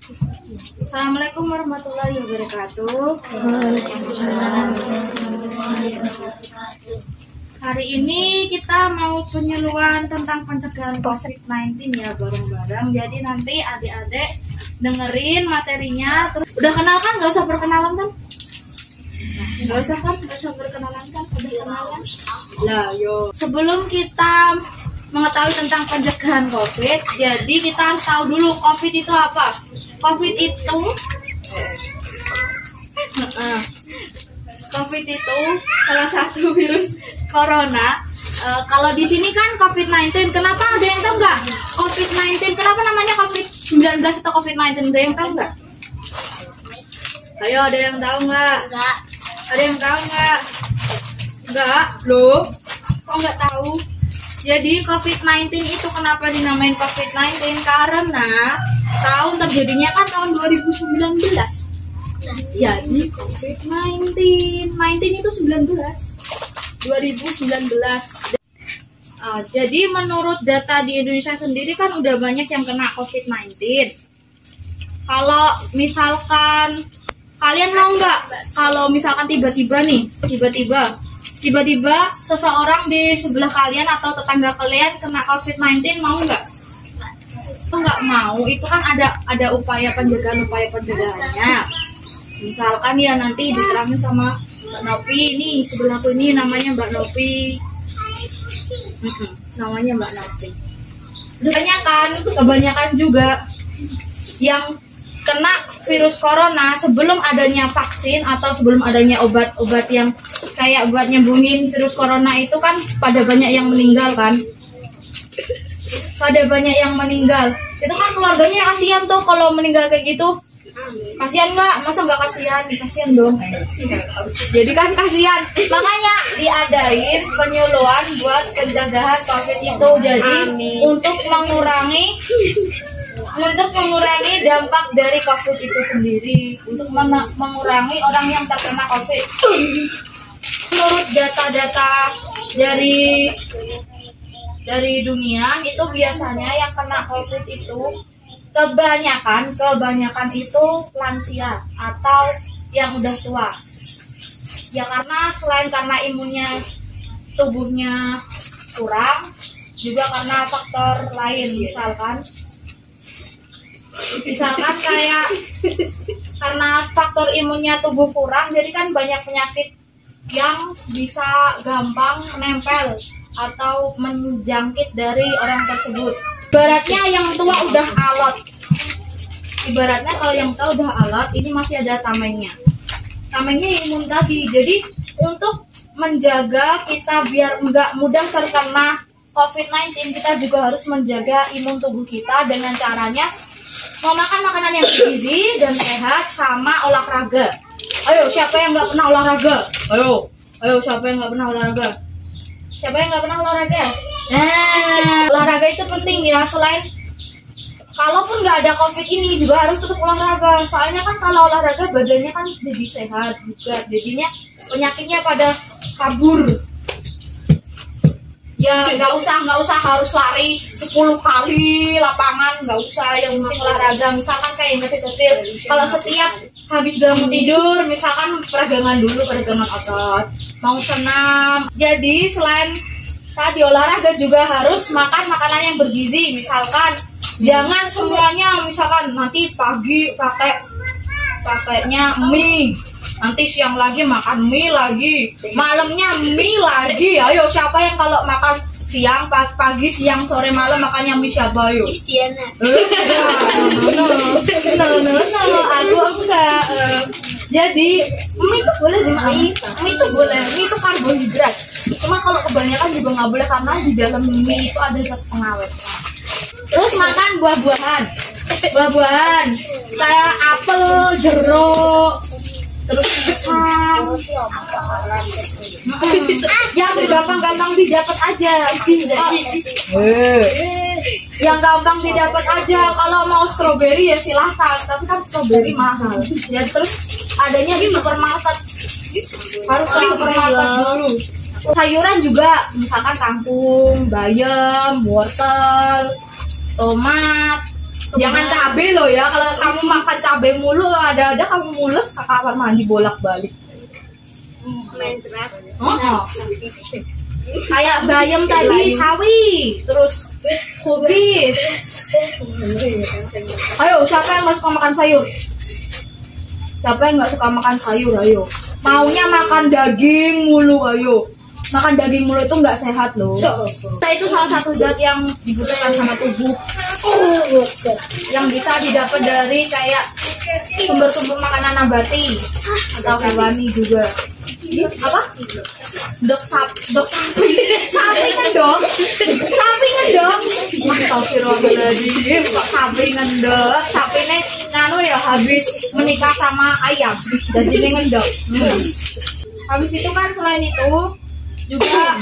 Assalamualaikum warahmatullahi wabarakatuh. Hari ini kita mau penyuluhan tentang pencegahan COVID-19 ya, bareng-bareng. Jadi nanti adik-adik dengerin materinya. Terus udah kenal kan? Gak usah perkenalan kan? Gak usah kan? Gak usah perkenalan kan? Udah kenalan? Lah yo. Sebelum kita mengetahui tentang pencegahan COVID, jadi kita harus tahu dulu COVID itu apa. COVID itu salah satu virus corona. Kalau di sini kan COVID-19, kenapa ada yang tahu nggak? COVID-19 kenapa namanya COVID-19 atau COVID-19? Ada yang tahu nggak? Ayo, ada yang tahu nggak? Nggak. Ada yang tahu nggak? Nggak, loh. Kok nggak tahu? Jadi COVID-19 itu kenapa dinamain COVID-19? Karena tahun terjadinya kan tahun 2019. Jadi COVID-19 itu 2019. Jadi menurut data di Indonesia sendiri kan udah banyak yang kena COVID-19. Kalau misalkan kalian mau nggak? Kalau misalkan tiba-tiba seseorang di sebelah kalian atau tetangga kalian kena COVID-19, mau nggak? Nggak mau. Itu kan ada upaya pencegahannya. Misalkan ya nanti diterangin sama Mbak Nopi, ini sebelahku ini namanya Mbak Nopi. Namanya Mbak Nopi. Kebanyakan juga yang kena virus corona sebelum adanya vaksin atau sebelum adanya obat-obat yang kayak buat nyembuhin virus corona itu kan pada banyak yang meninggal kan. Itu kan keluarganya kasihan tuh kalau meninggal kayak gitu. Kasihan nggak? Masa nggak kasihan? Kasihan dong. Jadi kan kasihan. Makanya diadain penyuluhan buat pencegahan COVID itu. Jadi untuk mengurangi dampak dari COVID itu sendiri, untuk mengurangi orang yang terkena COVID. Menurut data-data dari dunia itu biasanya yang kena COVID itu kebanyakan itu lansia atau yang udah tua. Ya karena selain karena imunnya tubuhnya kurang, juga karena faktor lain, misalkan kayak karena faktor imunnya tubuh kurang, jadi kan banyak penyakit yang bisa gampang nempel atau menjangkit dari orang tersebut. Ibaratnya yang tua udah alot. Ibaratnya kalau yang tua udah alot, ini masih ada tamengnya. Tamengnya imun tadi. Jadi untuk menjaga kita biar nggak mudah terkena COVID-19, kita juga harus menjaga imun tubuh kita dengan caranya memakan makanan yang bergizi dan sehat sama olahraga. Ayo, siapa yang nggak pernah olahraga? Ayo, siapa yang nggak pernah olahraga? Nah, olahraga itu penting ya. Selain kalaupun nggak ada COVID ini juga harus tetap olahraga. Soalnya kan kalau olahraga badannya kan jadi sehat juga. Jadinya penyakitnya pada kabur. Ya nggak usah harus lari 10 kali lapangan, nggak usah. Yang penting olahraga. Misalkan kayak yang kecil-kecil, kalau setiap habis bangun tidur misalkan peregangan otot, mau senam. Jadi selain tadi olahraga juga harus makan makanan yang bergizi. Misalkan jangan semuanya, misalkan nanti pagi pakainya mie, nanti siang lagi makan mie lagi, malamnya mie lagi. Ayo, siapa yang kalau makan siang, pagi, siang, sore, malam makannya mie, siapa? Ayo. Istiana. Aku enggak. Jadi mie itu boleh dimakan. Mie itu karbohidrat. Cuma kalau kebanyakan juga nggak boleh karena di dalam mie itu ada zat pengawet. Terus makan buah-buahan kayak apel, jeruk, terus pisang. Yang gampang didapat aja. Yang gampang didapat aja. Kalau mau stroberi ya silahkan, tapi kan stroberi mahal. Ya terus adanya di supermarket. Harus ke supermarket dulu. Sayuran juga, misalkan kangkung, bayam, wortel, tomat. Jangan cabai loh ya. Kalau kamu cabai mulu, ada kamu mules ke kamar mandi bolak-balik. Kayak bayam tadi sawi, terus kubis. Ayo, siapa yang nggak suka makan sayur? Siapa yang nggak suka makan sayur? Ayo. Maunya makan daging mulu, ayo. Makan daging mulu itu nggak sehat loh. Itu salah satu zat yang dibutuhkan sama tubuh, yang bisa didapat dari kayak sumber-sumber makanan nabati atau hewani juga. Apa? Dok sapi ngendok. Astagfirullahaladzim, kok sapi ngendok? Sapi ini nganu ya, habis menikah sama ayam, jadi ini ngendok. Habis itu kan selain itu juga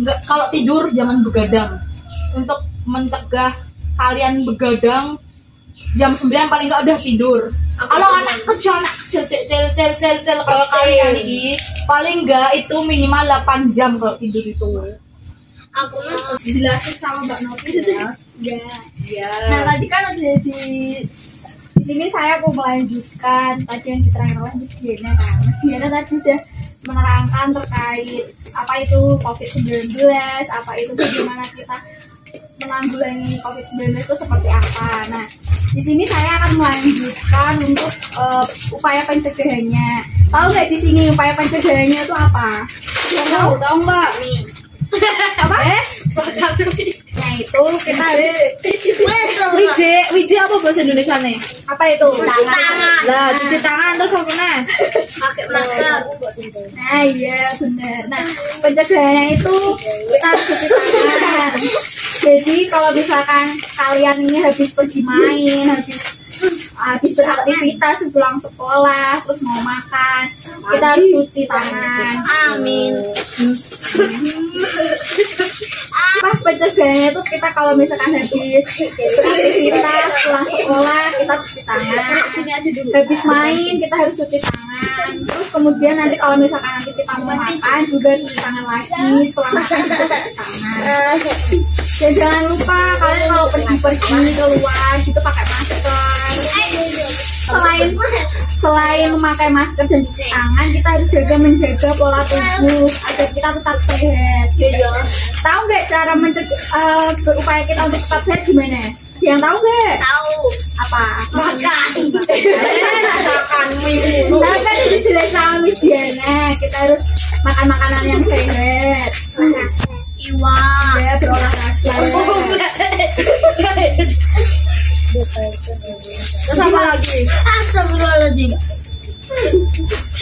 nggak, kalau tidur jangan begadang. Untuk mencegah kalian begadang, jam 9 paling nggak udah tidur. Kalau anak kecil kalau kalian ini paling nggak itu minimal 8 jam kalau tidur itu. Aku Dijelasin sama Mbak Novi ya. Ya. Nah tadi kan udah di sini saya mau melanjutkan tadi yang diterangkan oleh Miss Diana kan. Miss Diana tadi sudah menerangkan terkait apa itu COVID-19, apa itu bagaimana kita menanggulangi COVID-19 itu seperti apa. Nah, di sini saya akan melanjutkan untuk upaya pencegahannya. Tahu nggak di sini upaya pencegahannya itu apa? Tahu Mbak? Apa? Nah itu kita Wiji apa bahasa Indonesia nih? apa itu? Tangan. Lah, cuci tangan terus apa nih? Pakai masker. Nah iya benar. Nah pencegahannya itu kita harus cuci tangan. Jadi kalau misalkan kalian ini habis pergi main, habis beraktivitas pulang sekolah, terus mau makan, kita harus cuci tangan. Amin. Pas pencegahannya itu kita kalau misalkan habis beraktivitas pulang sekolah kita cuci tangan, habis main kita harus cuci tangan, terus kemudian nanti kalau misalkan nanti kita mau makan juga cuci tangan lagi, setelah makan juga cuci tangan. Dan jangan lupa kalian kalau pergi keluar gitu pakai masker. Selain memakai masker dan cuci tangan, kita harus juga menjaga pola tubuh agar kita tetap sehat. Tahu nggak cara berupaya kita untuk tetap sehat gimana? Yang tahu nggak? Tahu. Apa? Makan. Nah kan itu jelas sama Miss Diana. Kita harus makan makanan yang sehat. Iwa. Ya berolahraga. Terus apa lagi? Astagfirullahaladzim.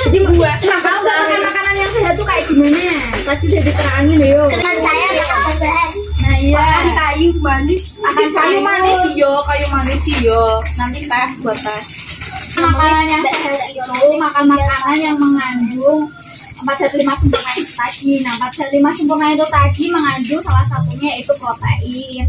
Jadi buat tahu nggak makanan yang sehat tuh kayak gimana? Tadi udah diterangin yo. Teman saya makan. Nah iya. Makan kayu manis. Makan kayu manis yo. Nanti teh buat teh. Makanan yang sehat itu makan makanan yang mengandung 4 zat 5 sempurna itu tadi. Nah 4 zat 5 sempurna itu tadi mengandung salah satunya itu protein.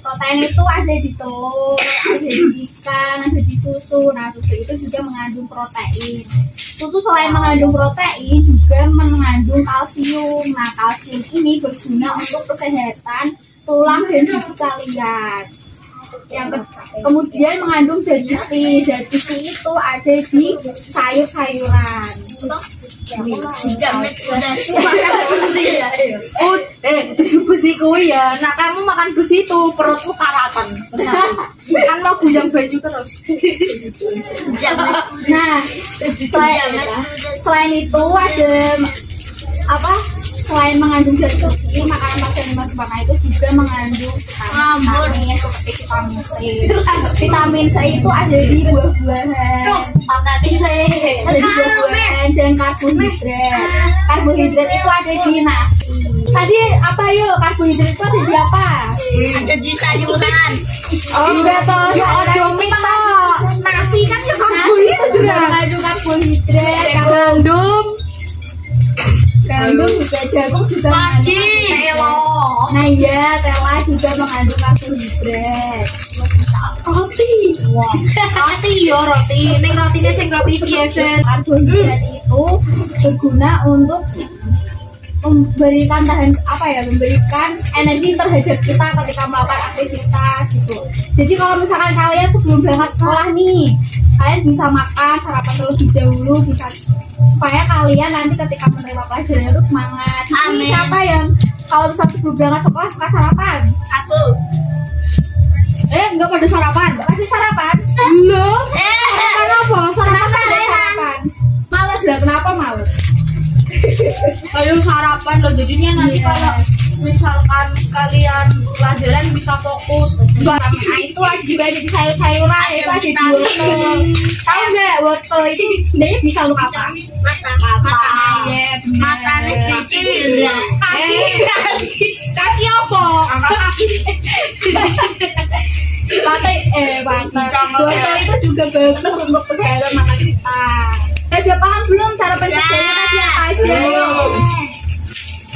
Protein itu ada di telur, ada di ikan, ada di susu. Nah susu itu juga mengandung protein. Susu selain mengandung protein juga mengandung kalsium. Nah kalsium ini berguna untuk kesehatan tulang dan tubuh kalian. Yang kemudian mengandung zat besi. Zat besi itu ada di sayur-sayuran. Itu besi kuwi ya. Nah kamu makan besi itu perutmu karatan. Kan mau guyang baju terus. Nah selain itu ada apa? Selain mengandung zat besi, makanan yang sempurna itu juga mengandung vitamin seperti vitamin C. Vitamin C itu ada di buah-buahan. Ada di buah-buahan dan karbohidrat. Karbohidrat itu ada di nasi. Tadi apa yuk? Karbohidrat itu ada di apa? Ada di sayuran. Oh enggak toh. Ya ada mie toh. Nasi kan ya karbohidrat. Mengandung karbohidrat. Gandum juga, jagung juga mengandung karbohidrat. Nah iya, tela juga mengandung karbohidrat. Roti yo roti. Ning rotine sing roti biasa. Karbohidrat itu berguna untuk memberikan memberikan energi terhadap kita ketika melakukan aktivitas gitu. Jadi kalau misalkan kalian sebelum berangkat sekolah nih, kalian bisa makan sarapan terlebih dahulu, bisa supaya kalian nanti ketika menerima pelajaran itu semangat. Ini siapa yang kalau misalnya sebelum berangkat sekolah suka sarapan? Aku. Enggak pada sarapan. Pada sarapan? Belum. Kenapa? Sarapan ada sarapan. Males lah, kenapa males? Ayo sarapan loh, jadinya nanti kalau misalkan kalian pelajaran bisa fokus. Nah, itu juga ada di sayur-sayuran, itu ada di wortel. Tahu nggak wortel itu sebenarnya bisa untuk apa? Matanya kecil. Kaki apa? Wortel itu juga bagus untuk kesehatan mata kita. Udah paham belum cara pencegahannya tadi apa aja?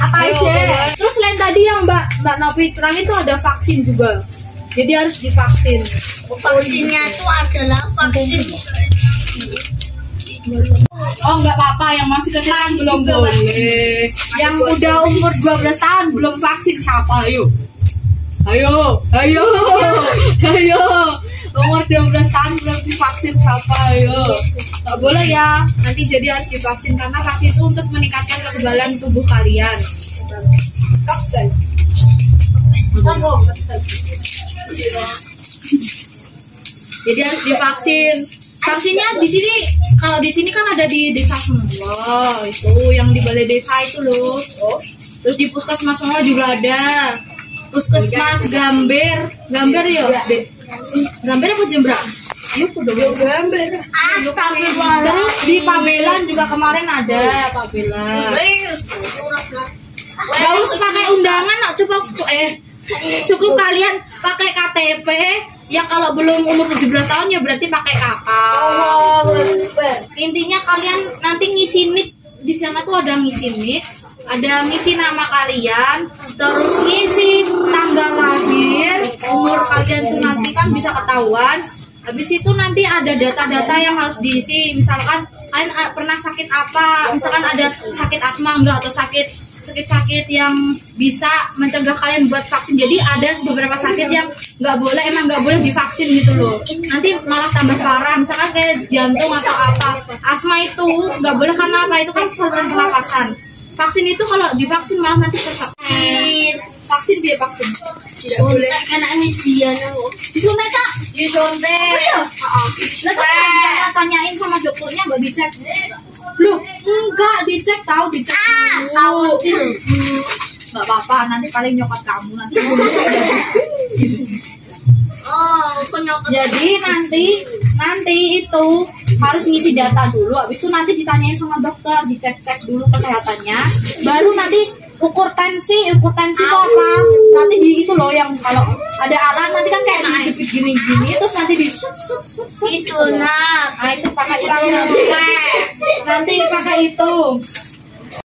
Apa aja? Terus selain tadi yang Mbak Novi terang itu ada vaksin juga. Jadi harus divaksin. Vaksinnya itu adalah vaksin. Oh nggak apa-apa, yang masih kecil kan belum boleh. Yang udah umur 12 tahun belum vaksin siapa? Ayo. Umur 12 tahun belum divaksin siapa? Ayo. Nggak boleh ya. Nanti jadi harus divaksin karena vaksin itu untuk meningkatkan kekebalan tubuh kalian. Jadi harus divaksin. Vaksinnya di sini, kalau di sini kan ada di desa semua, itu yang di balai desa itu loh. Terus di puskesmas semua juga ada. Puskesmas Gamber ya. Gamber apa Jembra? Gamber. Terus di Pabelan juga kemarin ada Pabelan. Gak usah pakai undangan, cukup kalian pakai KTP. Ya kalau belum umur 17 tahun ya berarti pakai KK. Intinya kalian nanti ngisi nik di sana tuh ada ngisi nik, ada ngisi nama kalian, terus ngisi tanggal lahir, umur kalian tuh nanti kan bisa ketahuan. Habis itu nanti ada data-data yang harus diisi, misalkan kalian pernah sakit apa, misalkan ada sakit asma enggak atau sakit yang bisa mencegah kalian buat vaksin. Jadi ada beberapa sakit yang nggak boleh divaksin gitu loh. Nanti malah tambah parah, misalkan kayak jantung atau apa. Asma itu nggak boleh karena apa? Itu kan saluran pernapasan. Vaksin itu kalau divaksin malah nanti sesak. Vaksin biar vaksin. Tidak boleh. Anaknya dia Disuntik kak? Disuntik. Tanyain sama dokternya nggak dicek. Loh, enggak dicek dulu. Nggak apa-apa, nanti paling nyokap kamu nanti. Jadi nanti itu harus ngisi data dulu, habis itu nanti ditanyain sama dokter, dicek dulu kesehatannya, baru nanti ukur tensi itu apa? Nanti di itu loh yang kalau ada alat nanti kan kayak dijepit gini, terus nanti di itu nah itu pakai itu. Nanti pakai itu.